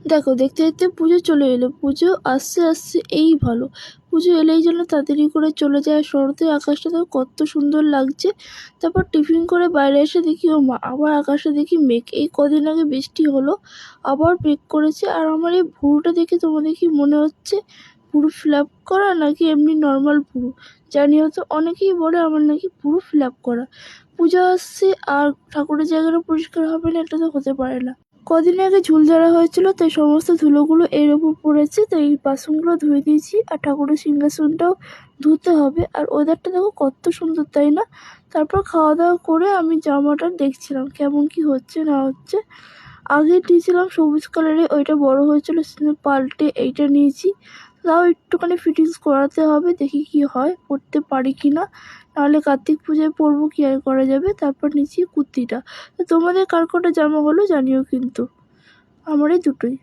দেখো দেখতে দেখতে পুজো চলে এলো। পুজো আসছে আসছে এই ভালো, পুজো এলেই যেন তাড়াতাড়ি করে চলে যায়। শরতের আকাশটা তো কত সুন্দর লাগছে। তারপর টিফিন করে বাইরে এসে দেখি ও মা, আবার আকাশে দেখি মেঘ। এই কদিন আগে বৃষ্টি হলো, আবার মেঘ করেছে। আর আমার এই ভুরুটা দেখে তোমাদের কি মনে হচ্ছে পুরো ফিল আপ করা নাকি এমনি নর্মাল পুরু? জানিও তো, অনেকেই বলে আমার নাকি পুরো ফিল আপ করা। পুজো আসছে আর ঠাকুরের জায়গাটা পরিষ্কার হবে না, এটা তো হতে পারে না। কদিন আগে ঝুল ঝাড়া হয়েছিল, তাই সমস্ত ধুলোগুলো এর ওপর পড়েছে। তো এই বাসনগুলো ধুয়ে দিয়েছি, আর ঠাকুরের সিংহাসনটাও ধুতে হবে। আর ওয়েদারটা দেখো কত সুন্দর, তাই না? তারপর খাওয়া দাওয়া করে আমি জামাটা দেখছিলাম কেমন কি হচ্ছে না হচ্ছে। আগে দিয়েছিলাম সবুজ কালারে, ওইটা বড় হয়েছিল, সেজন্য পাল্টে এইটা নিয়েছি। তাও একটুখানি ফিটিংস করাতে হবে, দেখি কি হয়, পরতে পারি কি না। নাহলে কার্তিক পুজোয় পরবো, কি আর করা যাবে। তারপর নিচ্ছি কুর্তিটা। তো তোমাদের কার কটা জামা হলো জানিও কিন্তু, আমার এই দুটোই।